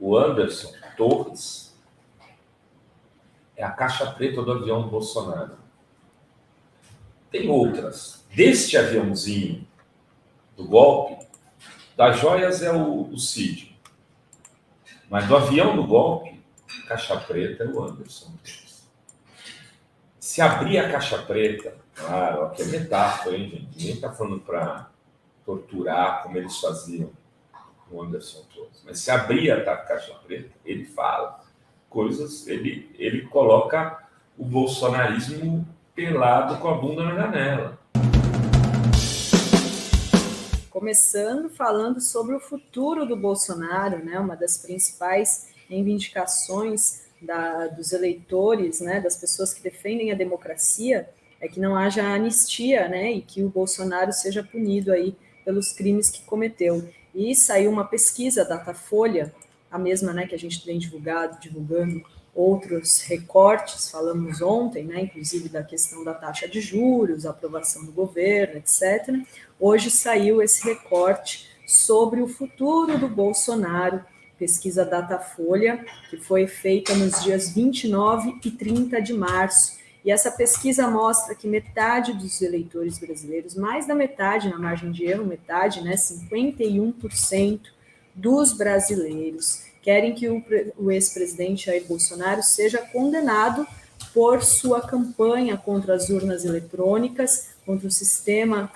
o Anderson Torres é a caixa preta do avião do Bolsonaro. Tem outras. Deste aviãozinho do golpe, das joias é o Cid. Mas do avião do golpe, caixa preta é o Anderson Torres. Se abrir a caixa preta, claro, aqui é metáfora, hein, gente? Ninguém está falando para torturar como eles faziam o Anderson Torres. Mas se abrir a caixa preta, ele fala coisas, ele coloca o bolsonarismo pelado com a bunda na janela. Começando falando sobre o futuro do Bolsonaro, né? Uma das principais reivindicações dos eleitores, né? Das pessoas que defendem a democracia, é que não haja anistia, né? E que o Bolsonaro seja punido aí pelos crimes que cometeu. E saiu uma pesquisa da Datafolha, a mesma, né, que a gente tem divulgando outros recortes, falamos ontem, né, inclusive da questão da taxa de juros, aprovação do governo, etc. Hoje saiu esse recorte sobre o futuro do Bolsonaro, pesquisa Datafolha, que foi feita nos dias 29 e 30 de março. E essa pesquisa mostra que metade dos eleitores brasileiros, mais da metade, na margem de erro, metade, né, 51% dos brasileiros querem que o ex-presidente Jair Bolsonaro seja condenado por sua campanha contra as urnas eletrônicas, contra o sistema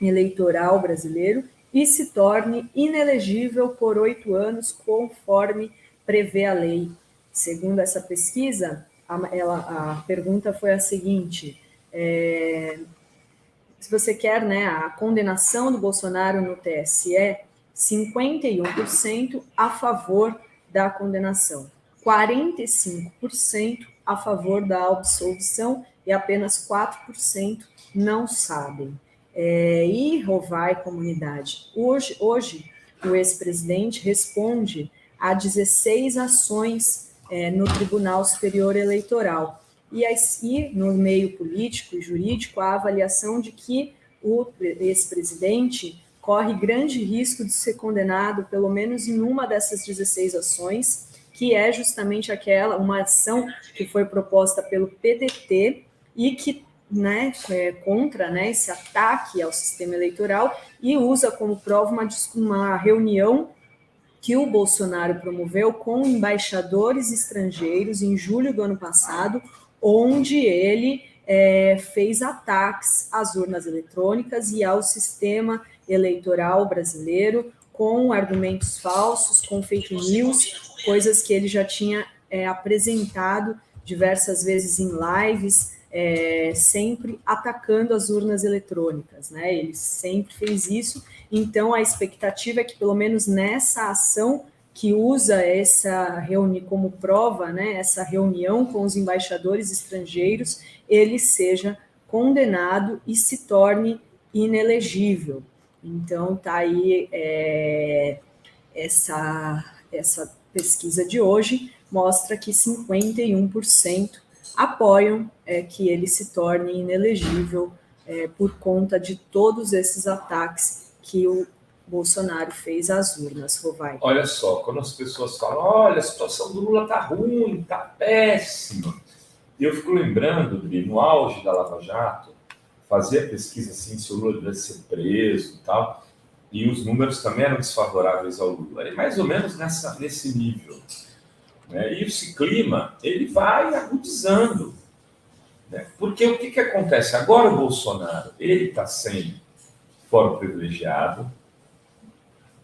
eleitoral brasileiro e se torne inelegível por 8 anos, conforme prevê a lei. Segundo essa pesquisa, a pergunta foi a seguinte: se você quer, né, a condenação do Bolsonaro no TSE, 51% a favor da condenação, 45% a favor da absolvição e apenas 4% não sabem. E Rovai, comunidade, hoje o ex-presidente responde a 16 ações no Tribunal Superior Eleitoral. E no meio político e jurídico, a avaliação de que o ex-presidente corre grande risco de ser condenado, pelo menos em uma dessas 16 ações, que é justamente uma ação que foi proposta pelo PDT e que, né, contra, né, esse ataque ao sistema eleitoral, e usa como prova uma reunião que o Bolsonaro promoveu com embaixadores estrangeiros em julho do ano passado, onde ele fez ataques às urnas eletrônicas e ao sistema eleitoral brasileiro, com argumentos falsos, com fake news, coisas que ele já tinha apresentado diversas vezes em lives, sempre atacando as urnas eletrônicas, né? Ele sempre fez isso. Então, a expectativa é que, pelo menos nessa ação que usa essa reunião como prova, né, essa reunião com os embaixadores estrangeiros, ele seja condenado e se torne inelegível. Então, está aí essa pesquisa de hoje, mostra que 51% apoiam que ele se torne inelegível por conta de todos esses ataques que o Bolsonaro fez às urnas, Rovai. Olha só, quando as pessoas falam, olha, a situação do Lula está ruim, está péssima. E eu fico lembrando, Dri, no auge da Lava Jato, fazia pesquisa assim, se o Lula deve ser preso e tal, e os números também eram desfavoráveis ao Lula. É mais ou menos nesse nível. Né? E esse clima, ele vai agudizando. Né? Porque o que acontece? Agora o Bolsonaro, ele está sem fórum privilegiado,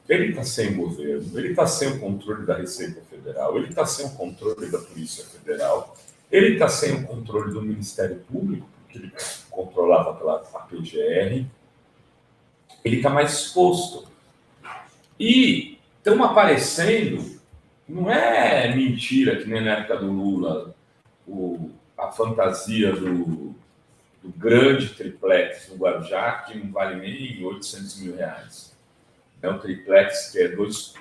ele está sem governo, ele está sem o controle da Receita Federal, ele está sem o controle da Polícia Federal, ele está sem o controle do Ministério Público, porque ele controlava pela PGR, ele está mais exposto. E estão aparecendo, não é mentira que nem na época do Lula, a fantasia do grande triplex no Guarujá, que não vale nem 800 mil reais. É um triplex que é dois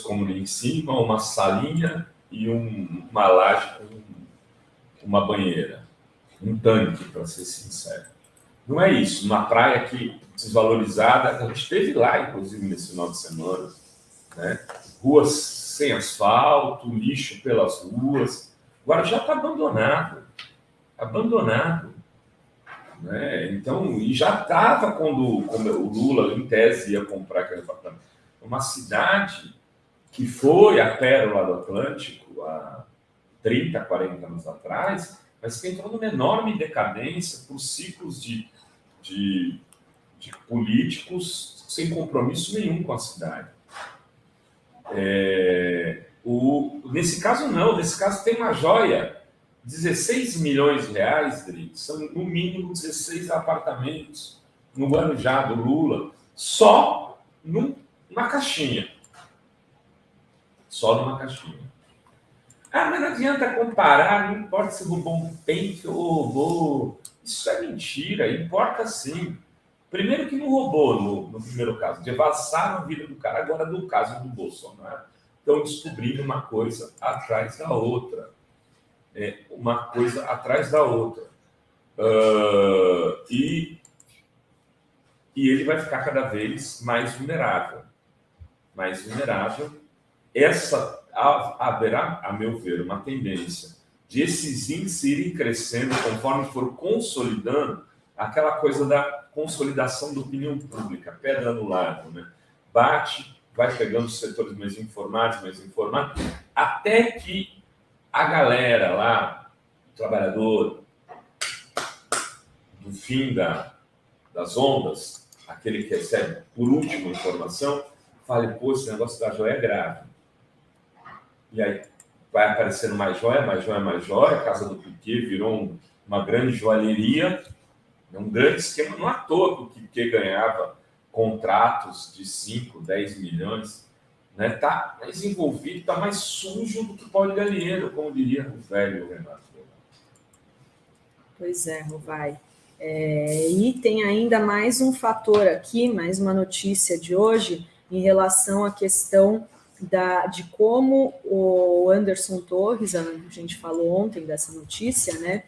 cômodos em cima, uma salinha e uma laje com uma banheira. Um tanque, para ser sincero. Não é isso. Uma praia que desvalorizada, a gente esteve lá, inclusive, nesse final de semana, né? Ruas sem asfalto, lixo pelas ruas. Guarujá está abandonado. Né? Então, e já estava quando o Lula, em tese, ia comprar aquele apartamento. Uma cidade que foi a pérola do Atlântico há 30, 40 anos atrás, mas que entrou numa enorme decadência por ciclos de políticos sem compromisso nenhum com a cidade. Nesse caso, não. Nesse caso, tem uma joia. 16 milhões de reais, Dri, são no mínimo 16 apartamentos no Guarujá do Lula, só numa caixinha. Só numa caixinha. Mas não adianta comparar, não importa se roubou um pente ou roubou. Isso é mentira, importa sim. Primeiro que não roubou no primeiro caso, devassaram a vida do cara. Agora, no caso do Bolsonaro, estão descobrindo uma coisa atrás da outra. Uma coisa atrás da outra. E ele vai ficar cada vez mais vulnerável. Mais vulnerável. Haverá, a meu ver, uma tendência de esses índices irem crescendo conforme for consolidando aquela coisa da consolidação da opinião pública, pedra no lago, né? Bate, vai pegando os setores mais informados, até que a galera lá, o trabalhador do fim das ondas, aquele que recebe por última informação, fale, pô, esse negócio da joia é grave. E aí vai aparecendo mais joia, a casa do Piquet virou uma grande joalheria, um grande esquema, não à toa que o Piquet ganhava contratos de 5, 10 milhões, né? Tá mais envolvido, tá mais sujo do que pau de galinheiro, como diria o velho Renato. Pois é, Rovai. E tem ainda mais um fator aqui, mais uma notícia de hoje, em relação à questão de como o Anderson Torres, a gente falou ontem dessa notícia, né?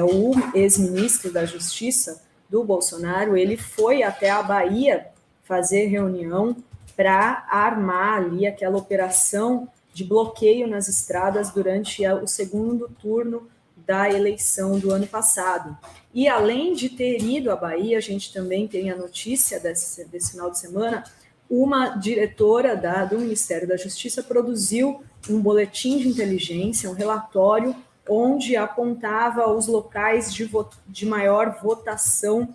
O ex-ministro da Justiça do Bolsonaro, ele foi até a Bahia fazer reunião para armar ali aquela operação de bloqueio nas estradas durante o segundo turno da eleição do ano passado. E além de ter ido à Bahia, a gente também tem a notícia desse final de semana, uma diretora do Ministério da Justiça produziu um boletim de inteligência, um relatório, onde apontava os locais de maior votação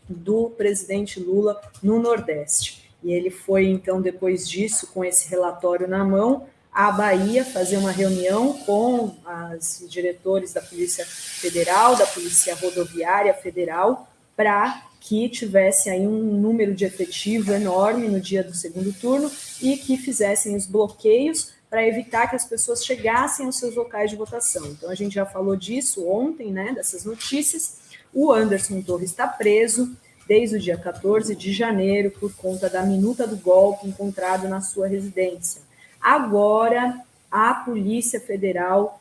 do presidente Lula no Nordeste. E ele foi, então, depois disso, com esse relatório na mão, à Bahia fazer uma reunião com os diretores da Polícia Federal, da Polícia Rodoviária Federal, para que tivesse aí um número de efetivo enorme no dia do segundo turno e que fizessem os bloqueios para evitar que as pessoas chegassem aos seus locais de votação. Então, a gente já falou disso ontem, né, dessas notícias. O Anderson Torres está preso desde o dia 14 de janeiro por conta da minuta do golpe encontrado na sua residência. Agora, a Polícia Federal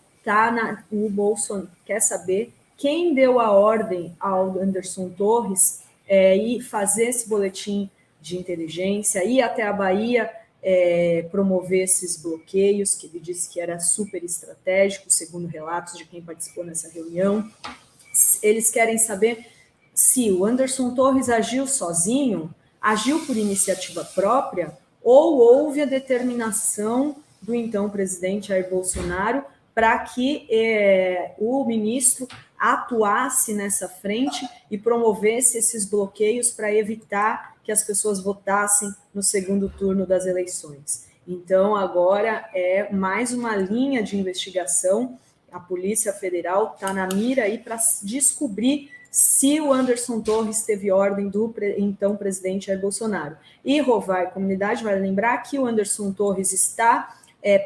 o Bolsonaro quer saber quem deu a ordem ao Anderson Torres ir fazer esse boletim de inteligência, ir até a Bahia promover esses bloqueios, que ele disse que era super estratégico, segundo relatos de quem participou nessa reunião. Eles querem saber se o Anderson Torres agiu sozinho, agiu por iniciativa própria, ou houve a determinação do então presidente Jair Bolsonaro para que o ministro atuasse nessa frente e promovesse esses bloqueios para evitar que as pessoas votassem no segundo turno das eleições. Então, agora é mais uma linha de investigação. A Polícia Federal está na mira aí para descobrir se o Anderson Torres teve ordem do então presidente Jair Bolsonaro. E Rovai, a comunidade vai lembrar que o Anderson Torres está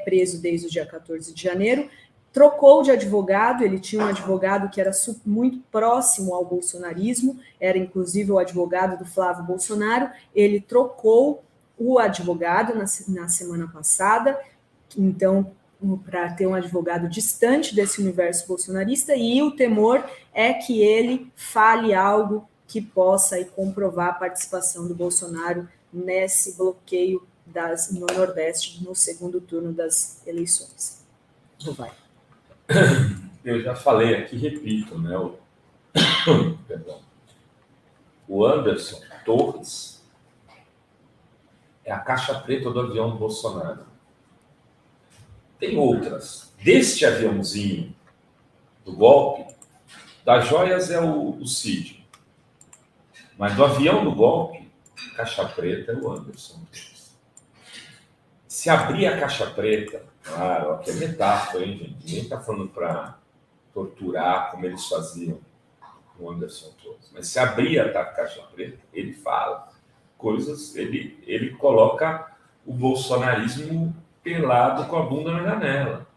preso desde o dia 14 de janeiro, trocou de advogado, ele tinha um advogado que era muito próximo ao bolsonarismo, era inclusive o advogado do Flávio Bolsonaro, ele trocou o advogado na semana passada, então, para ter um advogado distante desse universo bolsonarista, e o temor é que ele fale algo que possa comprovar a participação do Bolsonaro nesse bloqueio no Nordeste no segundo turno das eleições. Vai. Eu já falei aqui, repito, né? O Anderson Torres é a caixa preta do avião do Bolsonaro. Tem outras. Deste aviãozinho do golpe, das joias é o Cid. Mas do avião do golpe, caixa preta é o Anderson Torres. Se abrir a caixa preta, claro, aqui é metáfora, hein, gente? Ninguém está falando para torturar como eles faziam o Anderson Torres. Mas se abrir a caixa preta, ele fala coisas, ele coloca o bolsonarismo pelado com a bunda na janela.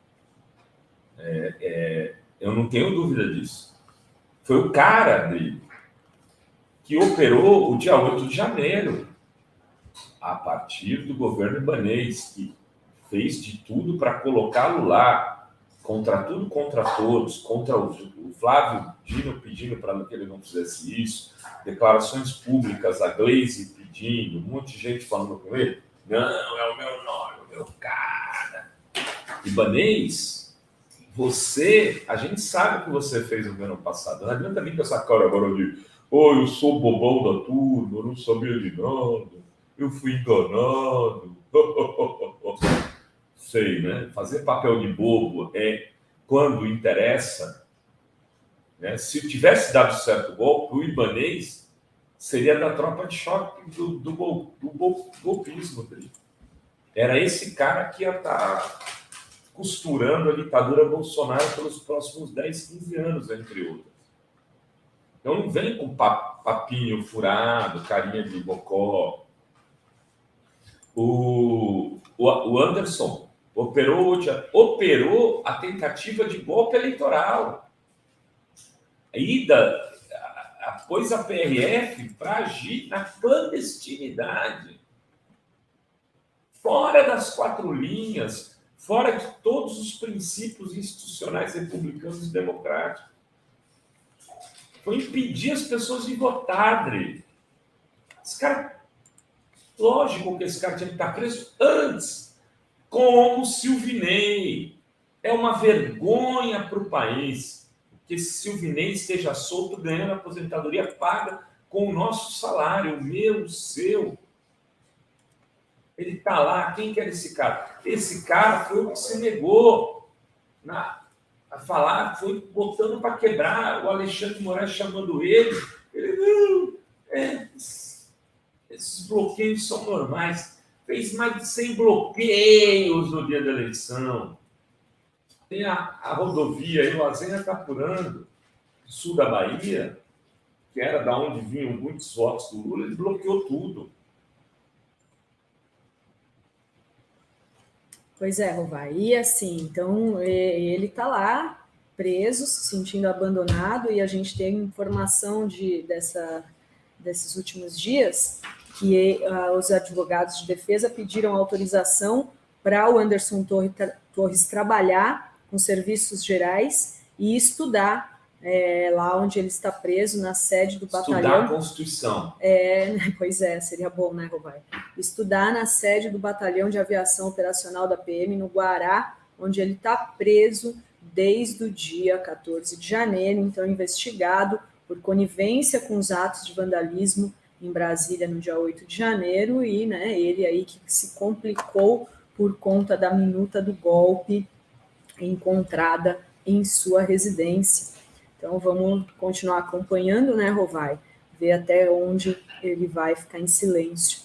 Eu não tenho dúvida disso. Foi o cara dele que operou o dia 8 de janeiro, a partir do governo ibanês, que fez de tudo para colocá-lo lá, contra tudo, contra todos, contra o Flávio Dino pedindo para que ele não fizesse isso, declarações públicas, a Gleisi pedindo, um monte de gente falando com ele. Não, é o meu nome, o meu cara. Ibanês, a gente sabe o que você fez no ano passado. Não adianta vir com essa cara agora de eu sou o bobão da turma, eu não sabia de nada, eu fui enganado. Sei, né? Fazer papel de bobo é quando interessa. Né? Se tivesse dado certo o golpe, o ibanês seria da tropa de choque do golpismo dele. Era esse cara que ia estar costurando a ditadura Bolsonaro pelos próximos 10, 15 anos, entre outras. Então não vem com papinho furado, carinha de bocó. O Anderson operou a tentativa de golpe eleitoral. Pôs a PRF para agir na clandestinidade, fora das 4 linhas, fora de todos os princípios institucionais republicanos e democráticos. Foi impedir as pessoas de votar, Dre. Esse cara, lógico que esse cara tinha que estar preso antes, como Silvinei. É uma vergonha para o país que esse Silvinei esteja solto ganhando aposentadoria paga com o nosso salário, o meu, o seu. Ele está lá. Quem que era esse cara? Esse cara foi o que se negou a falar, foi botando para quebrar, o Alexandre de Moraes chamando ele não, esses bloqueios são normais. Fez mais de 100 bloqueios no dia da eleição. Tem a rodovia aí, o Azenha está apurando, sul da Bahia, que era da onde vinham muitos votos do Lula, ele bloqueou tudo. Pois é, Rovai. E assim, então ele está lá, preso, se sentindo abandonado, e a gente tem informação desses últimos dias que os advogados de defesa pediram autorização para o Anderson Torres trabalhar com serviços gerais e estudar lá onde ele está preso, na sede do batalhão. Estudar a Constituição. Pois é, seria bom, né, Rovai? Estudar na sede do Batalhão de Aviação Operacional da PM, no Guará, onde ele está preso desde o dia 14 de janeiro, então investigado por conivência com os atos de vandalismo em Brasília no dia 8 de janeiro, e ele aí que se complicou por conta da minuta do golpe encontrada em sua residência. Então, vamos continuar acompanhando, né, Rovai? Ver até onde ele vai ficar em silêncio.